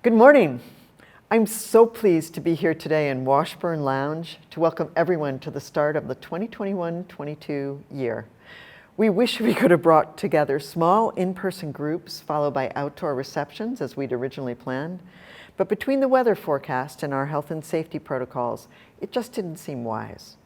Good morning. I'm so pleased to be here today in Washburn Lounge to welcome everyone to the start of the 2021-22 year. We wish we could have brought together small in-person groups followed by outdoor receptions as we'd originally planned, but between the weather forecast and our health and safety protocols, it just didn't seem wise.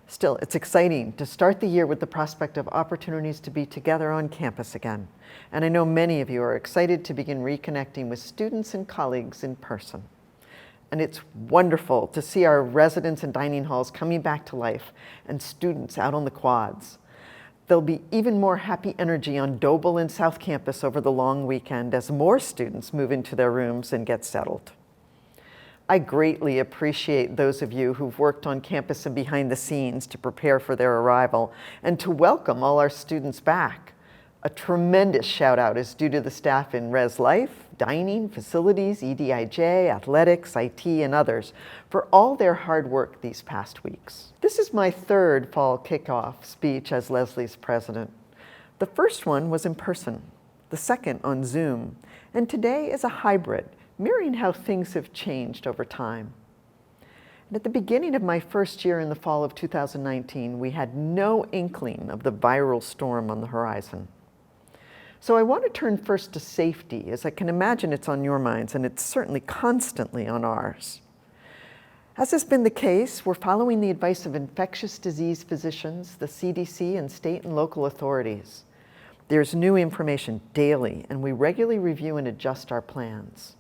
Still, it's exciting to start the year with the prospect of opportunities to be together on campus again. And I know many of you are excited to begin reconnecting with students and colleagues in person. And it's wonderful to see our residence and dining halls coming back to life and students out on the quads. There'll be even more happy energy on Doble and South Campus over the long weekend as more students move into their rooms and get settled. I greatly appreciate those of you who've worked on campus and behind the scenes to prepare for their arrival and to welcome all our students back. A tremendous shout out is due to the staff in Res Life, dining, facilities, EDIJ, athletics, IT, and others for all their hard work these past weeks. This is my third fall kickoff speech as Lesley's president. The first one was in person, the second on Zoom, and today is a hybrid, mirroring how things have changed over time. And at the beginning of my first year in the fall of 2019, we had no inkling of the viral storm on the horizon. So I want to turn first to safety, as I can imagine it's on your minds, and it's certainly constantly on ours. As has been the case, we're following the advice of infectious disease physicians, the CDC, and state and local authorities. There's new information daily, and we regularly review and adjust our plans.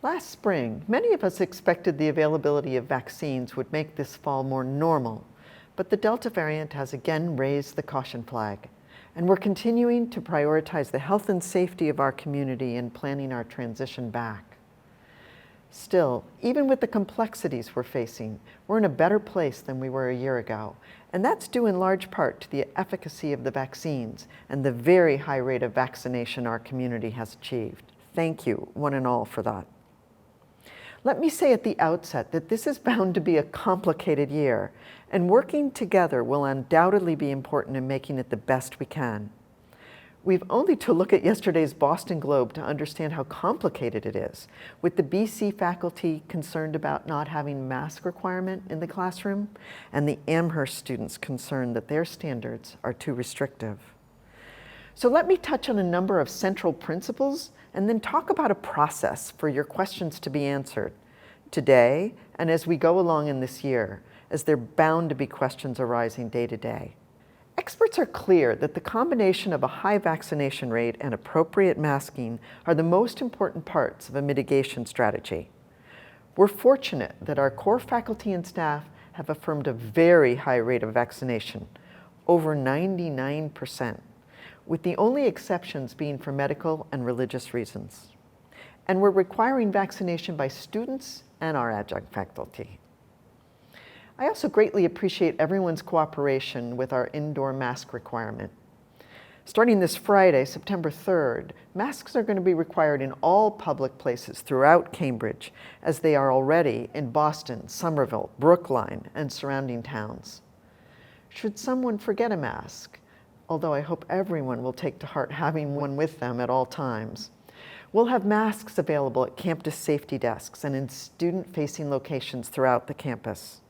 Last spring, many of us expected the availability of vaccines would make this fall more normal, but the Delta variant has again raised the caution flag, and we're continuing to prioritize the health and safety of our community in planning our transition back. Still, even with the complexities we're facing, we're in a better place than we were a year ago, and that's due in large part to the efficacy of the vaccines and the very high rate of vaccination our community has achieved. Thank you, one and all, for that. Let me say at the outset that this is bound to be a complicated year, and working together will undoubtedly be important in making it the best we can. We've only to look at yesterday's Boston Globe to understand how complicated it is, with the BC faculty concerned about not having a mask requirement in the classroom, and the Amherst students concerned that their standards are too restrictive. So let me touch on a number of central principles and then talk about a process for your questions to be answered today and as we go along in this year, as there are bound to be questions arising day to day. Experts are clear that the combination of a high vaccination rate and appropriate masking are the most important parts of a mitigation strategy. We're fortunate that our core faculty and staff have affirmed a very high rate of vaccination, over 99%. With the only exceptions being for medical and religious reasons. And we're requiring vaccination by students and our adjunct faculty. I also greatly appreciate everyone's cooperation with our indoor mask requirement. Starting this Friday, September 3rd, masks are going to be required in all public places throughout Cambridge, as they are already in Boston, Somerville, Brookline, and surrounding towns. Should someone forget a mask, although I hope everyone will take to heart having one with them at all times, we'll have masks available at campus safety desks and in student-facing locations throughout the campus.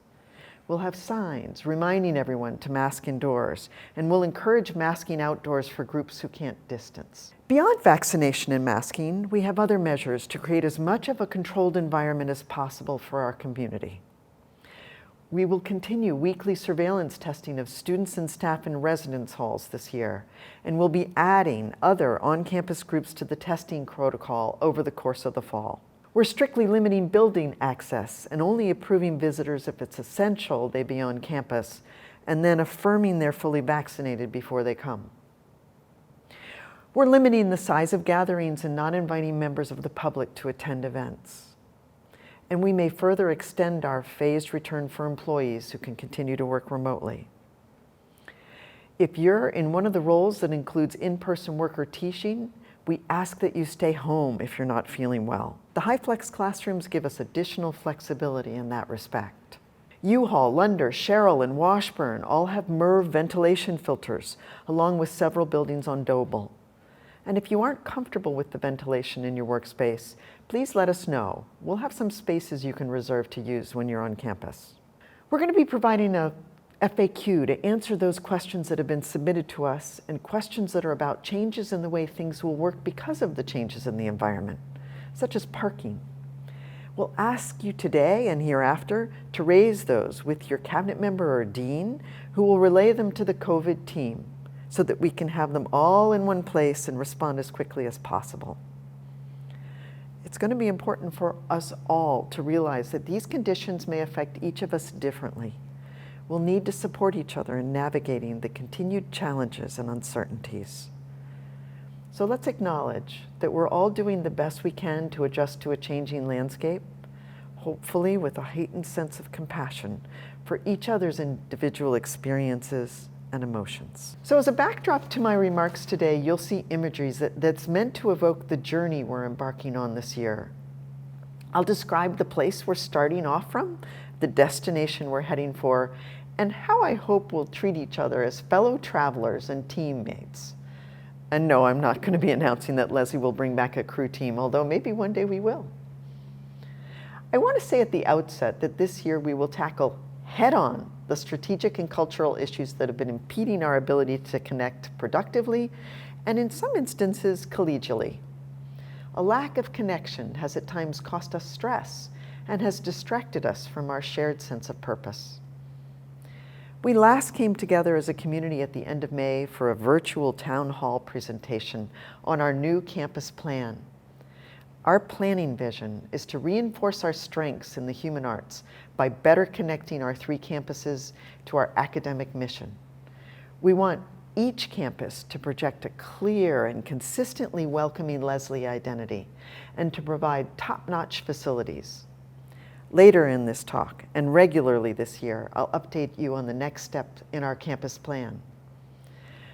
We'll have signs reminding everyone to mask indoors, and we'll encourage masking outdoors for groups who can't distance. Beyond vaccination and masking, we have other measures to create as much of a controlled environment as possible for our community. We will continue weekly surveillance testing of students and staff in residence halls this year, and we'll be adding other on-campus groups to the testing protocol over the course of the fall. We're strictly limiting building access and only approving visitors if it's essential they be on campus, and then affirming they're fully vaccinated before they come. We're limiting the size of gatherings and not inviting members of the public to attend events. And we may further extend our phased return for employees who can continue to work remotely. If you're in one of the roles that includes in-person work or teaching, we ask that you stay home if you're not feeling well. The high-flex classrooms give us additional flexibility in that respect. U-Haul, Lunder, Sherrill, and Washburn all have MERV ventilation filters, along with several buildings on Doble. And if you aren't comfortable with the ventilation in your workspace, please let us know. We'll have some spaces you can reserve to use when you're on campus. We're going to be providing a FAQ to answer those questions that have been submitted to us and questions that are about changes in the way things will work because of the changes in the environment, such as parking. We'll ask you today and hereafter to raise those with your cabinet member or dean, who will relay them to the COVID team so that we can have them all in one place and respond as quickly as possible. It's going to be important for us all to realize that these conditions may affect each of us differently. We'll need to support each other in navigating the continued challenges and uncertainties. So let's acknowledge that we're all doing the best we can to adjust to a changing landscape, hopefully with a heightened sense of compassion for each other's individual experiences and emotions. So as a backdrop to my remarks today, you'll see imagery that's meant to evoke the journey we're embarking on this year. I'll describe the place we're starting off from, the destination we're heading for, and how I hope we'll treat each other as fellow travelers and teammates. And no, I'm not going to be announcing that Lesley will bring back a crew team, although maybe one day we will. I want to say at the outset that this year we will tackle head-on the strategic and cultural issues that have been impeding our ability to connect productively and in some instances collegially. A lack of connection has at times cost us stress and has distracted us from our shared sense of purpose. We last came together as a community at the end of May for a virtual town hall presentation on our new campus plan. Our planning vision is to reinforce our strengths in the human arts by better connecting our 3 campuses to our academic mission. We want each campus to project a clear and consistently welcoming Lesley identity and to provide top-notch facilities. Later in this talk, and regularly this year, I'll update you on the next step in our campus plan.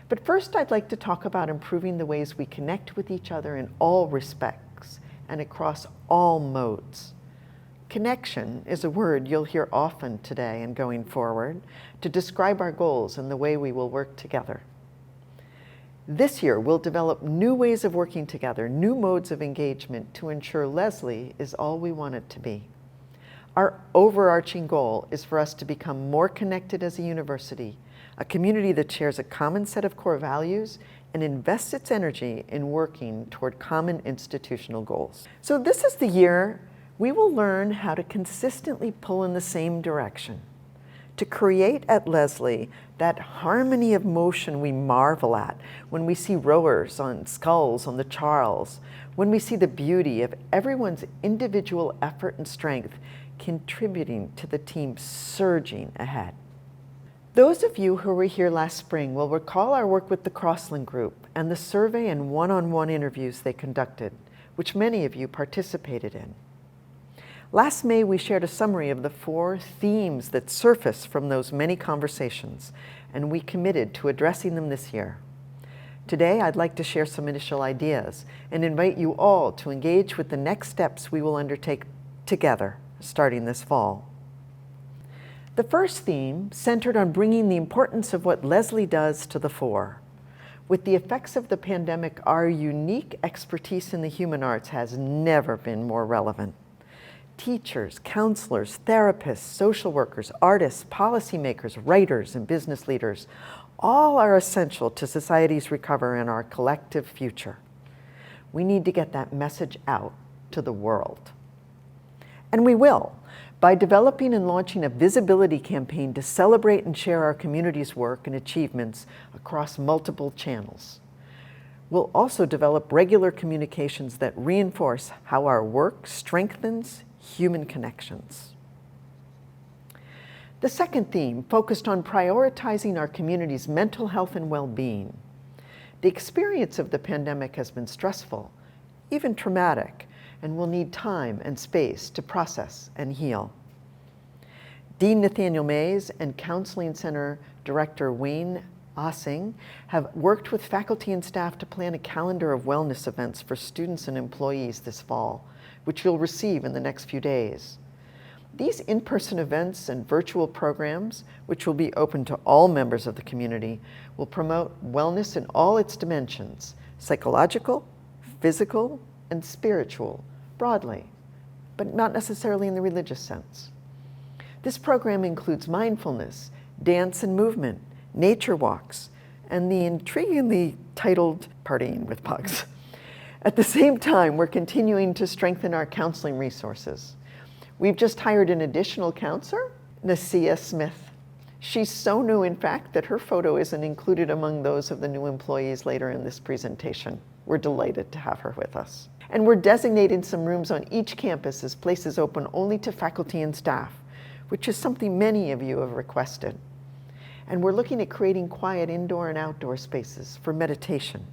But first, I'd like to talk about improving the ways we connect with each other in all respects and across all modes. Connection is a word you'll hear often today and going forward to describe our goals and the way we will work together. This year, we'll develop new ways of working together, new modes of engagement to ensure Lesley is all we want it to be. Our overarching goal is for us to become more connected as a university, a community that shares a common set of core values and invests its energy in working toward common institutional goals. So this is the year we will learn how to consistently pull in the same direction, to create at Lesley that harmony of motion we marvel at when we see rowers on sculls on the Charles, when we see the beauty of everyone's individual effort and strength contributing to the team surging ahead. Those of you who were here last spring will recall our work with the Crossland Group and the survey and one-on-one interviews they conducted, which many of you participated in. Last May, we shared a summary of the 4 themes that surfaced from those many conversations, and we committed to addressing them this year. Today, I'd like to share some initial ideas and invite you all to engage with the next steps we will undertake together starting this fall. The first theme centered on bringing the importance of what Lesley does to the fore. With the effects of the pandemic, our unique expertise in the human arts has never been more relevant. Teachers, counselors, therapists, social workers, artists, policymakers, writers, and business leaders all are essential to society's recovery and our collective future. We need to get that message out to the world. And we will, by developing and launching a visibility campaign to celebrate and share our community's work and achievements across multiple channels. We'll also develop regular communications that reinforce how our work strengthens human connections. The second theme focused on prioritizing our community's mental health and well-being. The experience of the pandemic has been stressful, even traumatic, and will need time and space to process and heal. Dean Nathaniel Mays and Counseling Center Director Wayne Ossing have worked with faculty and staff to plan a calendar of wellness events for students and employees this fall, which you'll receive in the next few days. These in-person events and virtual programs, which will be open to all members of the community, will promote wellness in all its dimensions, psychological, physical, and spiritual, broadly, but not necessarily in the religious sense. This program includes mindfulness, dance and movement, nature walks, and the intriguingly titled Partying with Pugs. At the same time, we're continuing to strengthen our counseling resources. We've just hired an additional counselor, Nasia Smith. She's so new, in fact, that her photo isn't included among those of the new employees later in this presentation. We're delighted to have her with us. And we're designating some rooms on each campus as places open only to faculty and staff, which is something many of you have requested. And we're looking at creating quiet indoor and outdoor spaces for meditation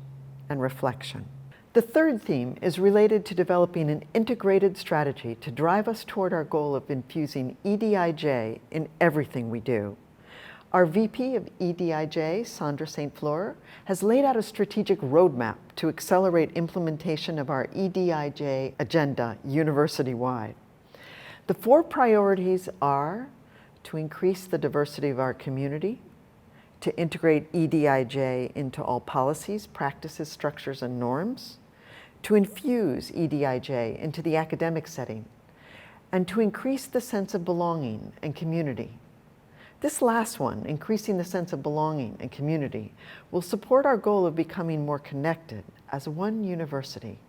and reflection. The third theme is related to developing an integrated strategy to drive us toward our goal of infusing EDIJ in everything we do. Our VP of EDIJ, Sandra St. Fleur, has laid out a strategic roadmap to accelerate implementation of our EDIJ agenda university-wide. The 4 priorities are to increase the diversity of our community, to integrate EDIJ into all policies, practices, structures, and norms, to infuse EDIJ into the academic setting, and to increase the sense of belonging and community. This last one, increasing the sense of belonging and community, will support our goal of becoming more connected as one university.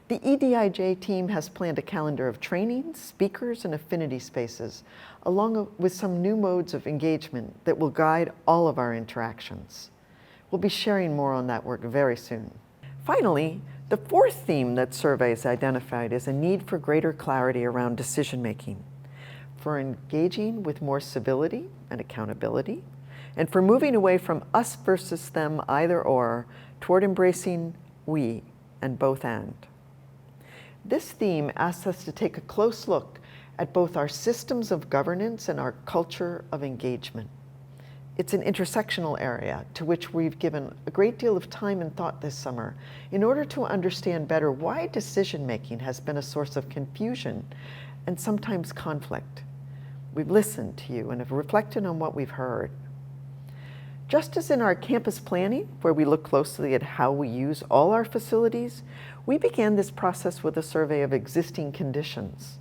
The EDIJ team has planned a calendar of trainings, speakers, and affinity spaces, along with some new modes of engagement that will guide all of our interactions. We'll be sharing more on that work very soon. Finally, the 4th theme that surveys identified is a need for greater clarity around decision-making, for engaging with more civility and accountability, and for moving away from us versus them, either or, toward embracing we and both and. This theme asks us to take a close look at both our systems of governance and our culture of engagement. It's an intersectional area to which we've given a great deal of time and thought this summer in order to understand better why decision-making has been a source of confusion and sometimes conflict. We've listened to you and have reflected on what we've heard. Just as in our campus planning, where we look closely at how we use all our facilities, we began this process with a survey of existing conditions.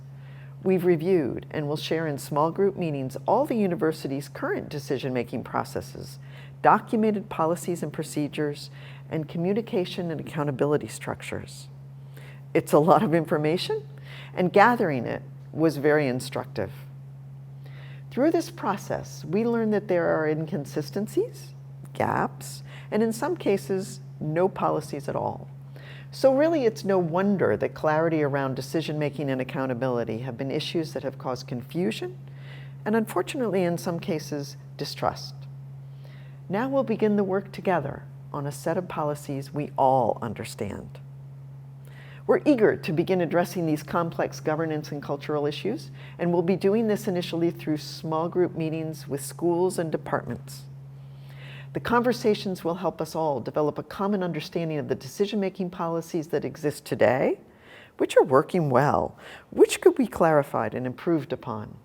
We've reviewed and will share in small group meetings all the university's current decision-making processes, documented policies and procedures, and communication and accountability structures. It's a lot of information, and gathering it was very instructive. Through this process, we learned that there are inconsistencies, gaps, and in some cases, no policies at all. So really, it's no wonder that clarity around decision-making and accountability have been issues that have caused confusion, and unfortunately, in some cases, distrust. Now we'll begin the work together on a set of policies we all understand. We're eager to begin addressing these complex governance and cultural issues, and we'll be doing this initially through small group meetings with schools and departments. The conversations will help us all develop a common understanding of the decision-making policies that exist today, which are working well, which could be clarified and improved upon.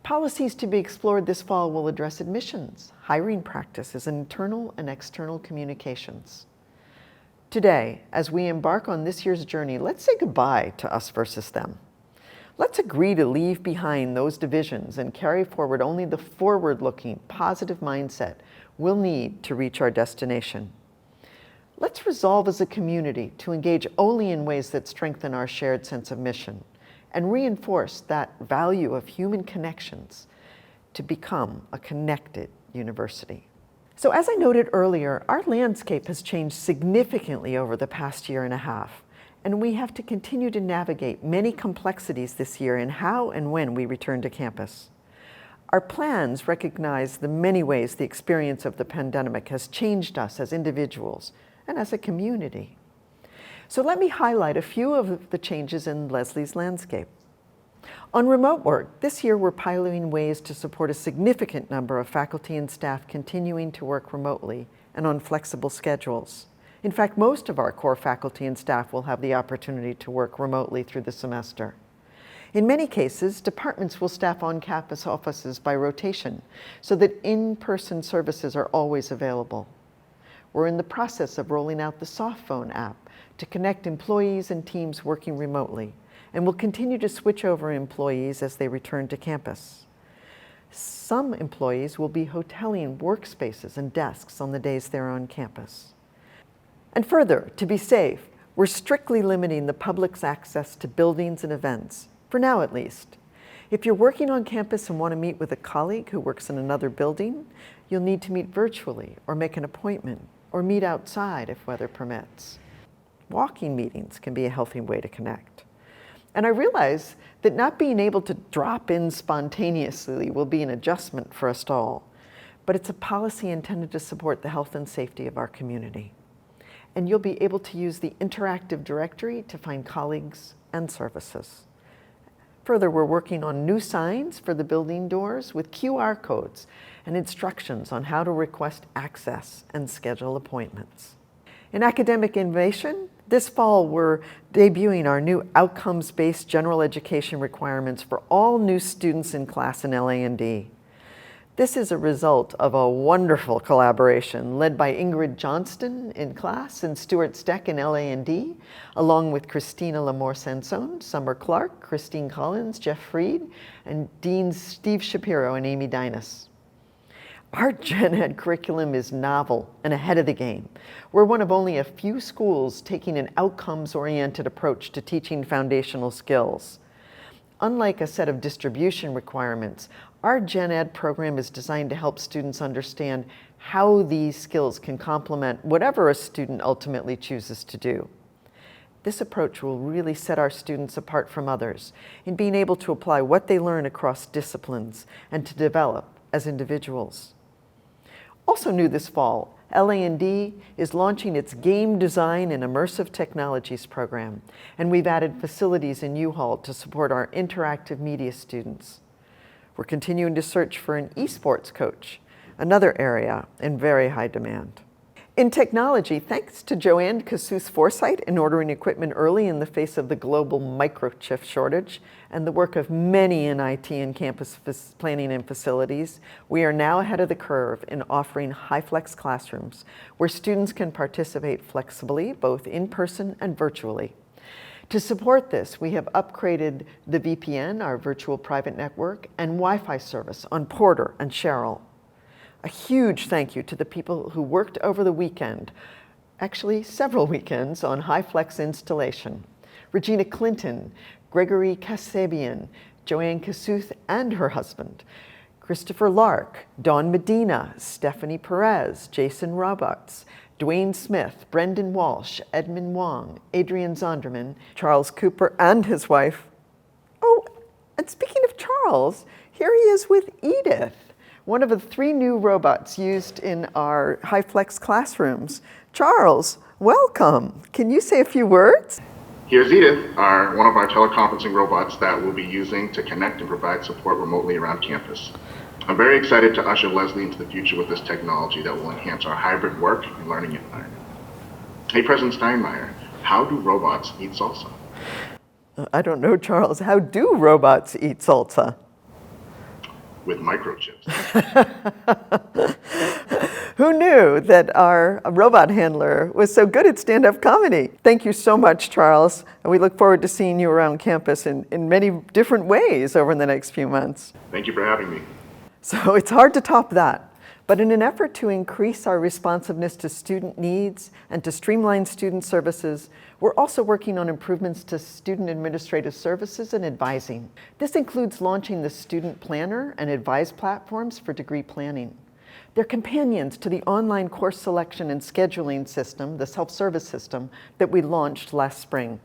Policies to be explored this fall will address admissions, hiring practices, and internal and external communications. Today, as we embark on this year's journey, let's say goodbye to us versus them. Let's agree to leave behind those divisions and carry forward only the forward-looking, positive mindset we'll need to reach our destination. Let's resolve as a community to engage only in ways that strengthen our shared sense of mission and reinforce that value of human connections to become a connected university. So as I noted earlier, our landscape has changed significantly over the past year and a half, and we have to continue to navigate many complexities this year in how and when we return to campus. Our plans recognize the many ways the experience of the pandemic has changed us as individuals and as a community. So let me highlight a few of the changes in Lesley's landscape. On remote work, this year we're piloting ways to support a significant number of faculty and staff continuing to work remotely and on flexible schedules. In fact, most of our core faculty and staff will have the opportunity to work remotely through the semester. In many cases, departments will staff on-campus offices by rotation so that in-person services are always available. We're in the process of rolling out the softphone app to connect employees and teams working remotely, and we'll continue to switch over employees as they return to campus. Some employees will be hoteling workspaces and desks on the days they're on campus. And further, to be safe, we're strictly limiting the public's access to buildings and events, for now at least. If you're working on campus and want to meet with a colleague who works in another building, you'll need to meet virtually or make an appointment or meet outside if weather permits. Walking meetings can be a healthy way to connect. And I realize that not being able to drop in spontaneously will be an adjustment for us all, but it's a policy intended to support the health and safety of our community. And you'll be able to use the interactive directory to find colleagues and services. Further, we're working on new signs for the building doors with QR codes and instructions on how to request access and schedule appointments. In academic innovation, this fall we're debuting our new outcomes-based general education requirements for all new students in class in LA&D. This is a result of a wonderful collaboration led by Ingrid Johnston in class and Stuart Steck in LA&D, along with Christina Lamore-Sansone, Summer Clark, Christine Collins, Jeff Freed, and Deans Steve Shapiro and Amy Dinas. Our Gen Ed curriculum is novel and ahead of the game. We're one of only a few schools taking an outcomes-oriented approach to teaching foundational skills. Unlike a set of distribution requirements, our Gen Ed program is designed to help students understand how these skills can complement whatever a student ultimately chooses to do. This approach will really set our students apart from others in being able to apply what they learn across disciplines and to develop as individuals. Also new this fall, LA&D is launching its Game Design and Immersive Technologies program, and we've added facilities in U-Haul to support our interactive media students. We're continuing to search for an esports coach, another area in very high demand. In technology, thanks to Joanne Kasuth's foresight in ordering equipment early in the face of the global microchip shortage and the work of many in IT and campus planning and facilities, we are now ahead of the curve in offering high-flex classrooms where students can participate flexibly, both in person and virtually. To support this, we have upgraded the VPN, our virtual private network, and Wi-Fi service on Porter and Cheryl. A huge thank you to the people who worked over the weekend, actually several weekends, on high-flex installation. Regina Clinton, Gregory Kasabian, Joanne Kasuth and her husband, Christopher Lark, Dawn Medina, Stephanie Perez, Jason Roberts, Dwayne Smith, Brendan Walsh, Edmund Wong, Adrian Zonderman, Charles Cooper and his wife. Oh, and speaking of Charles, here he is with Edith, one of the 3 new robots used in our high-flex classrooms. Charles, welcome. Can you say a few words? Here's Edith, one of our teleconferencing robots that we'll be using to connect and provide support remotely around campus. I'm very excited to usher Lesley into the future with this technology that will enhance our hybrid work and learning environment. Hey, President Steinmeier, how do robots eat salsa? I don't know, Charles. How do robots eat salsa? With microchips. Who knew that our robot handler was so good at stand-up comedy? Thank you so much, Charles. And we look forward to seeing you around campus in many different ways over the next few months. Thank you for having me. So it's hard to top that. But in an effort to increase our responsiveness to student needs and to streamline student services, we're also working on improvements to student administrative services and advising. This includes launching the Student Planner and Advise platforms for degree planning. They're companions to the online course selection and scheduling system, the self-service system, that we launched last spring.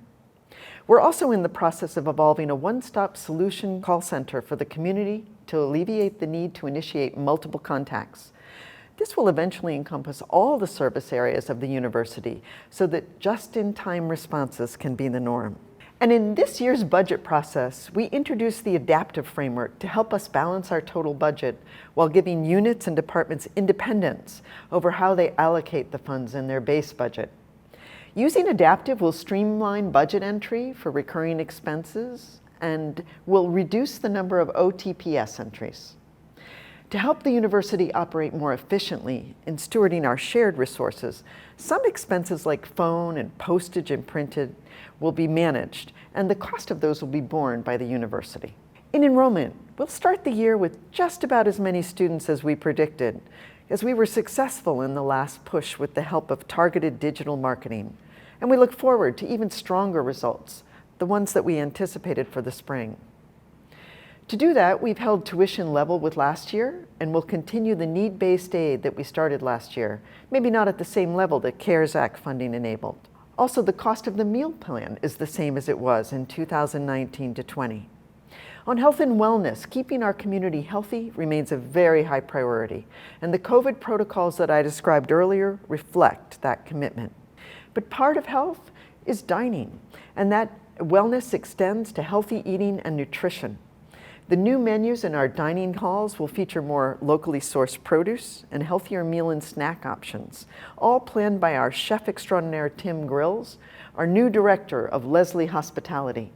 We're also in the process of evolving a one-stop solution call center for the community to alleviate the need to initiate multiple contacts. This will eventually encompass all the service areas of the university so that just-in-time responses can be the norm. And in this year's budget process, we introduced the adaptive framework to help us balance our total budget while giving units and departments independence over how they allocate the funds in their base budget. Using adaptive will streamline budget entry for recurring expenses and will reduce the number of OTPS entries. To help the university operate more efficiently in stewarding our shared resources, some expenses like phone and postage and printed will be managed, and the cost of those will be borne by the university. In enrollment, we'll start the year with just about as many students as we predicted, as we were successful in the last push with the help of targeted digital marketing. And we look forward to even stronger results, the ones that we anticipated for the spring. To do that, we've held tuition level with last year, and we'll continue the need-based aid that we started last year, maybe not at the same level that CARES Act funding enabled. Also, the cost of the meal plan is the same as it was in 2019 to 20. On health and wellness, keeping our community healthy remains a very high priority, and the COVID protocols that I described earlier reflect that commitment. But part of health is dining, and that wellness extends to healthy eating and nutrition. The new menus in our dining halls will feature more locally sourced produce and healthier meal and snack options, all planned by our chef extraordinaire Tim Grills, our new director of Lesley Hospitality.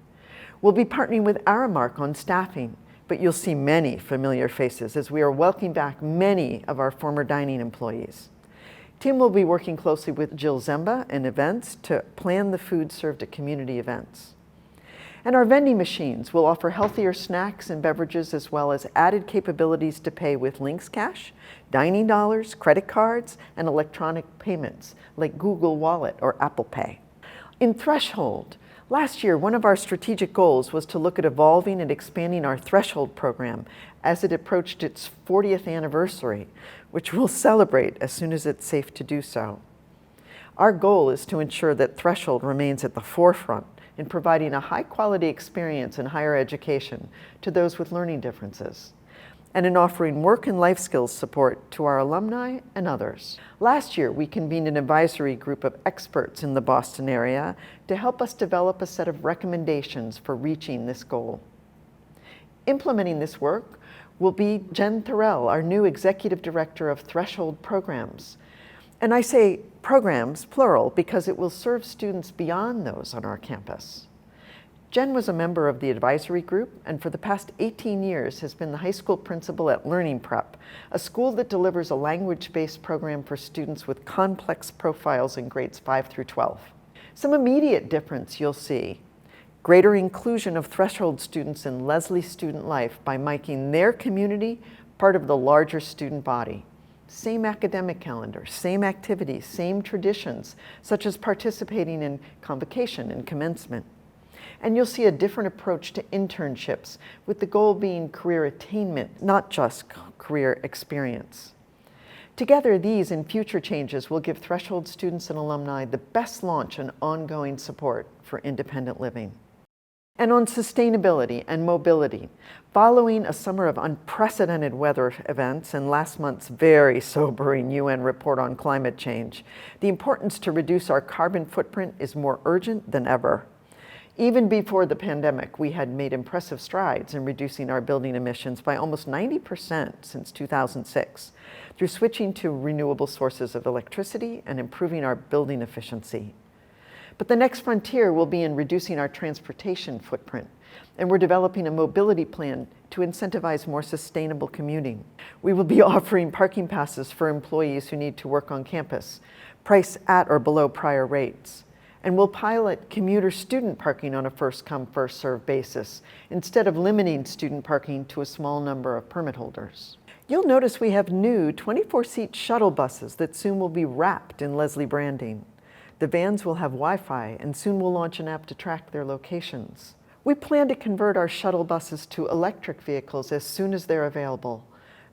We'll be partnering with Aramark on staffing, but you'll see many familiar faces as we are welcoming back many of our former dining employees. Tim will be working closely with Jill Zemba in events to plan the food served at community events. And our vending machines will offer healthier snacks and beverages, as well as added capabilities to pay with Links Cash, dining dollars, credit cards, and electronic payments like Google Wallet or Apple Pay. In Threshold, last year, one of our strategic goals was to look at evolving and expanding our Threshold program as it approached its 40th anniversary, which we'll celebrate as soon as it's safe to do so. Our goal is to ensure that Threshold remains at the forefront in providing a high-quality experience in higher education to those with learning differences, and in offering work and life skills support to our alumni and others. Last year, we convened an advisory group of experts in the Boston area to help us develop a set of recommendations for reaching this goal. Implementing this work will be Jen Thorell, our new Executive Director of Threshold Programs. And I say programs, plural, because it will serve students beyond those on our campus. Jen was a member of the advisory group, and for the past 18 years has been the high school principal at Learning Prep, a school that delivers a language-based program for students with complex profiles in grades 5 through 12. Some immediate difference you'll see: greater inclusion of Threshold students in Lesley student life by making their community part of the larger student body. Same academic calendar, same activities, same traditions, such as participating in convocation and commencement. And you'll see a different approach to internships, with the goal being career attainment, not just career experience. Together, these and future changes will give Threshold students and alumni the best launch and ongoing support for independent living. And on sustainability and mobility, following a summer of unprecedented weather events and last month's very sobering UN report on climate change, the importance to reduce our carbon footprint is more urgent than ever. Even before the pandemic, we had made impressive strides in reducing our building emissions by almost 90% since 2006 through switching to renewable sources of electricity and improving our building efficiency. But the next frontier will be in reducing our transportation footprint, and we're developing a mobility plan to incentivize more sustainable commuting. We will be offering parking passes for employees who need to work on campus, priced at or below prior rates. And we'll pilot commuter student parking on a first-come, first-served basis, instead of limiting student parking to a small number of permit holders. You'll notice we have new 24-seat shuttle buses that soon will be wrapped in Lesley branding. The vans will have Wi-Fi, and soon we'll launch an app to track their locations. We plan to convert our shuttle buses to electric vehicles as soon as they're available.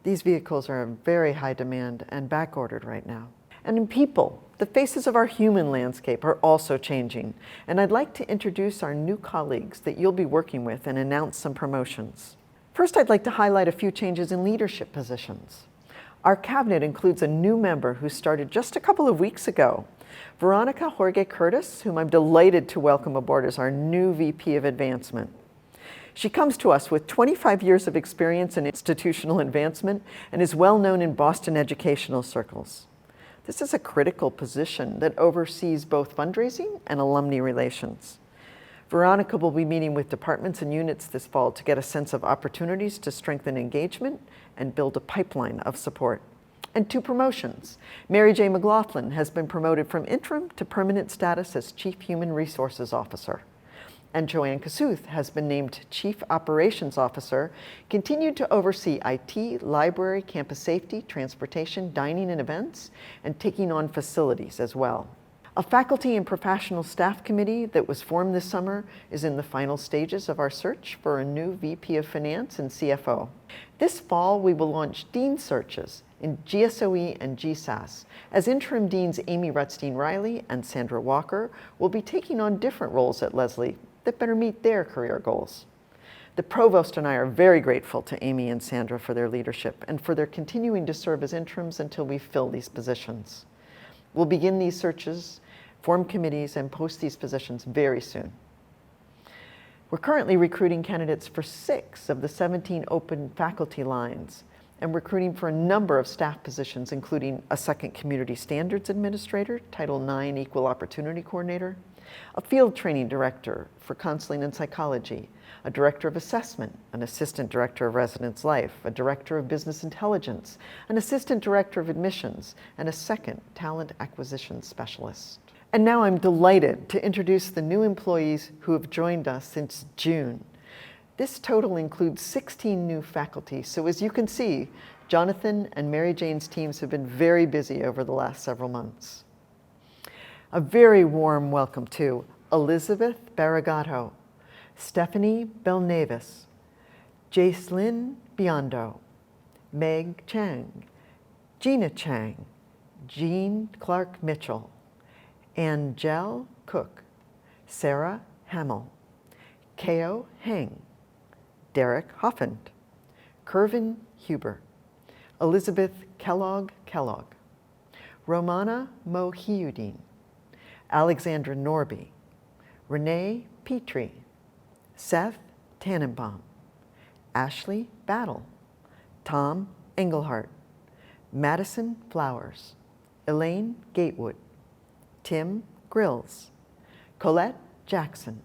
These vehicles are in very high demand and back-ordered right now. And in people, the faces of our human landscape are also changing, and I'd like to introduce our new colleagues that you'll be working with and announce some promotions. First, I'd like to highlight a few changes in leadership positions. Our cabinet includes a new member who started just a couple of weeks ago, Veronica Jorge Curtis, whom I'm delighted to welcome aboard as our new VP of Advancement. She comes to us with 25 years of experience in institutional advancement and is well known in Boston educational circles. This is a critical position that oversees both fundraising and alumni relations. Veronica will be meeting with departments and units this fall to get a sense of opportunities to strengthen engagement and build a pipeline of support. And 2 promotions. Mary J. McLaughlin has been promoted from interim to permanent status as Chief Human Resources Officer. And Joanne Kasuth has been named Chief Operations Officer, continued to oversee IT, library, campus safety, transportation, dining and events, and taking on facilities as well. A faculty and professional staff committee that was formed this summer is in the final stages of our search for a new VP of Finance and CFO. This fall, we will launch dean searches in GSOE and GSAS, as interim deans Amy Rutstein-Riley and Sandra Walker will be taking on different roles at Lesley that better meet their career goals. The provost and I are very grateful to Amy and Sandra for their leadership and for their continuing to serve as interims until we fill these positions. We'll begin these searches, form committees, and post these positions very soon. We're currently recruiting candidates for 6 of the 17 open faculty lines and recruiting for a number of staff positions, including a second Community Standards Administrator, Title IX Equal Opportunity Coordinator, a Field Training Director for Counseling and Psychology, a Director of Assessment, an Assistant Director of Residence Life, a Director of Business Intelligence, an Assistant Director of Admissions, and a second Talent Acquisition Specialist. And now I'm delighted to introduce the new employees who have joined us since June. This total includes 16 new faculty, so as you can see, Jonathan and Mary Jane's teams have been very busy over the last several months. A very warm welcome to Elizabeth Barragato, Stephanie Belnavis, Jacelyn Biondo, Meg Chang, Gina Chang, Jean Clark Mitchell, Angel Cook, Sarah Hamill, Keo Heng, Derek Hoffand, Kervin Huber, Elizabeth Kellogg, Romana Mohiuddin, Alexandra Norby, Renee Petrie, Seth Tannenbaum, Ashley Battle, Tom Engelhart, Madison Flowers, Elaine Gatewood, Tim Grills, Colette Jackson,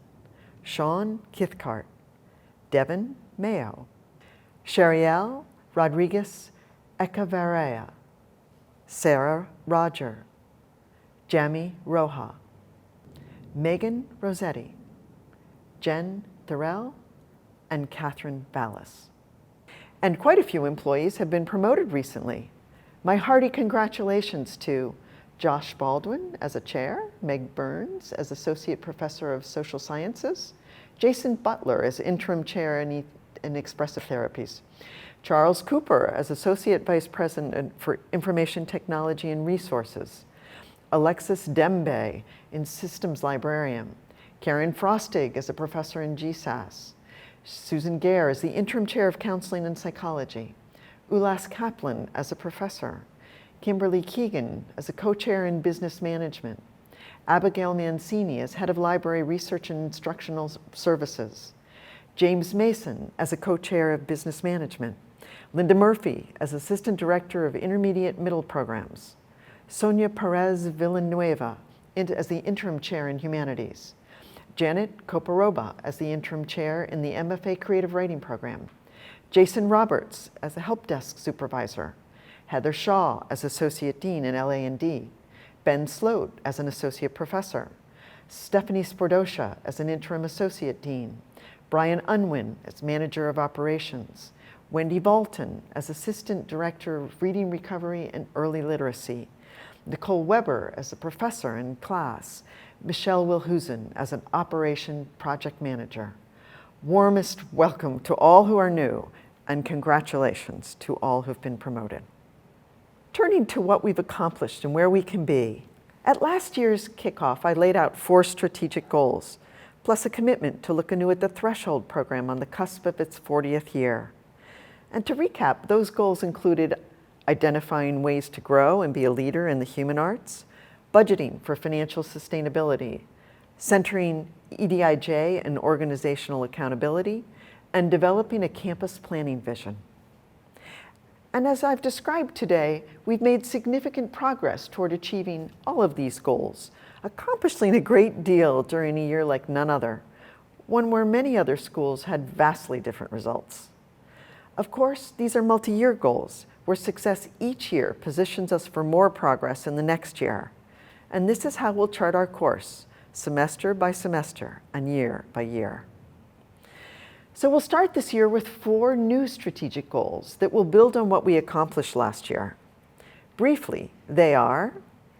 Sean Kithcart, Devin Mayo, Shariel Rodriguez Echevarria, Sarah Roger, Jamie Roja, Megan Rossetti, Jen Thorell, and Catherine Ballas. And quite a few employees have been promoted recently. My hearty congratulations to Josh Baldwin as a chair, Meg Burns as Associate Professor of Social Sciences, Jason Butler as Interim Chair in Expressive Therapies, Charles Cooper as Associate Vice President for Information Technology and Resources, Alexis Dembe in Systems Librarian, Karen Frostig as a Professor in GSAS, Susan Gare as the Interim Chair of Counseling and Psychology, Ulas Kaplan as a Professor, Kimberly Keegan as a Co-Chair in Business Management, Abigail Mancini as Head of Library Research and Instructional Services, James Mason as a Co-Chair of Business Management, Linda Murphy as Assistant Director of Intermediate Middle Programs, Sonia Perez Villanueva as the Interim Chair in Humanities, Janet Koparoba as the Interim Chair in the MFA Creative Writing Program, Jason Roberts as a Help Desk Supervisor, Heather Shaw as Associate Dean in LA&D, Ben Sloat as an Associate Professor, Stephanie Spordosha as an Interim Associate Dean, Brian Unwin as Manager of Operations, Wendy Bolton as Assistant Director of Reading Recovery and Early Literacy, Nicole Weber as a Professor in class, Michelle Wilhusen as an Operation Project Manager. Warmest welcome to all who are new, and congratulations to all who've been promoted. Turning to what we've accomplished and where we can be, at last year's kickoff, I laid out 4 strategic goals, plus a commitment to look anew at the Threshold program on the cusp of its 40th year. And to recap, those goals included identifying ways to grow and be a leader in the human arts, budgeting for financial sustainability, centering EDIJ and organizational accountability, and developing a campus planning vision. And as I've described today, we've made significant progress toward achieving all of these goals, accomplishing a great deal during a year like none other, one where many other schools had vastly different results. Of course, these are multi-year goals, where success each year positions us for more progress in the next year. And this is how we'll chart our course, semester by semester and year by year. So we'll start this year with 4 new strategic goals that will build on what we accomplished last year. Briefly, they are,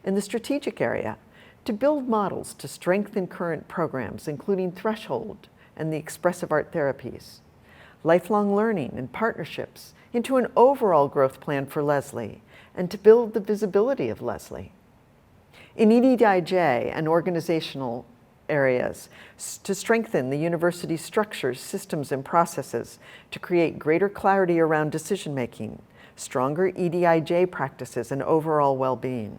in the strategic area, to build models to strengthen current programs, including Threshold and the expressive art therapies, lifelong learning and partnerships into an overall growth plan for Lesley, and to build the visibility of Lesley. In EDIJ and organizational areas, to strengthen the university's structures, systems, and processes to create greater clarity around decision-making, stronger EDIJ practices, and overall well-being.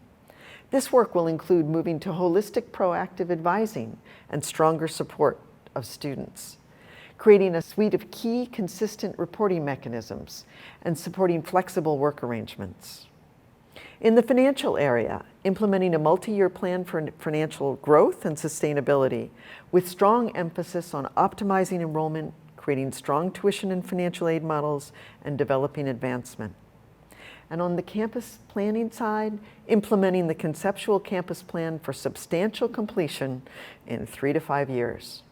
This work will include moving to holistic proactive advising and stronger support of students, creating a suite of key consistent reporting mechanisms, and supporting flexible work arrangements. In the financial area, implementing a multi-year plan for financial growth and sustainability with strong emphasis on optimizing enrollment, creating strong tuition and financial aid models, and developing advancement. And on the campus planning side, implementing the conceptual campus plan for substantial completion in 3 to 5 years.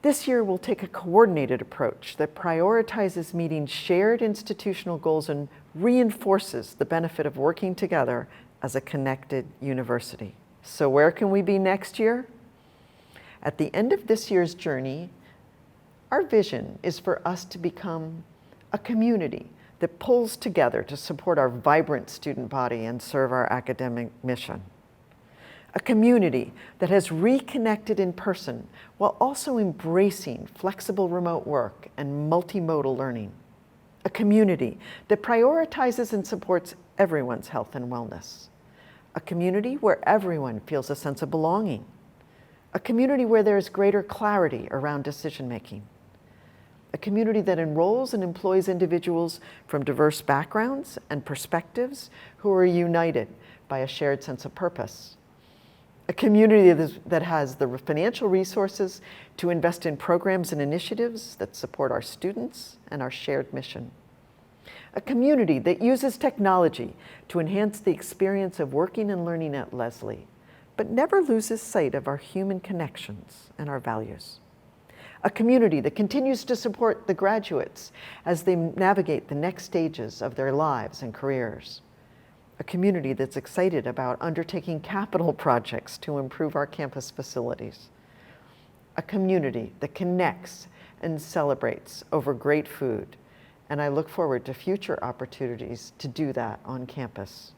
This year, we'll take a coordinated approach that prioritizes meeting shared institutional goals and reinforces the benefit of working together as a connected university. So where can we be next year? At the end of this year's journey, our vision is for us to become a community that pulls together to support our vibrant student body and serve our academic mission. A community that has reconnected in person while also embracing flexible remote work and multimodal learning. A community that prioritizes and supports everyone's health and wellness. A community where everyone feels a sense of belonging. A community where there is greater clarity around decision-making. A community that enrolls and employs individuals from diverse backgrounds and perspectives who are united by a shared sense of purpose. A community that has the financial resources to invest in programs and initiatives that support our students and our shared mission. A community that uses technology to enhance the experience of working and learning at Lesley, but never loses sight of our human connections and our values. A community that continues to support the graduates as they navigate the next stages of their lives and careers. A community that's excited about undertaking capital projects to improve our campus facilities. A community that connects and celebrates over great food, and I look forward to future opportunities to do that on campus.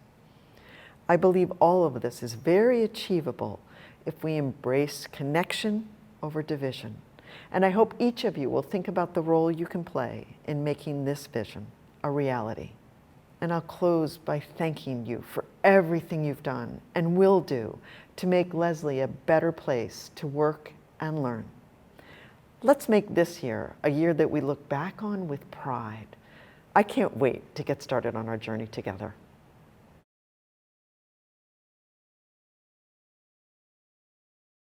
I believe all of this is very achievable if we embrace connection over division. And I hope each of you will think about the role you can play in making this vision a reality. And I'll close by thanking you for everything you've done and will do to make Lesley a better place to work and learn. Let's make this year a year that we look back on with pride. I can't wait to get started on our journey together.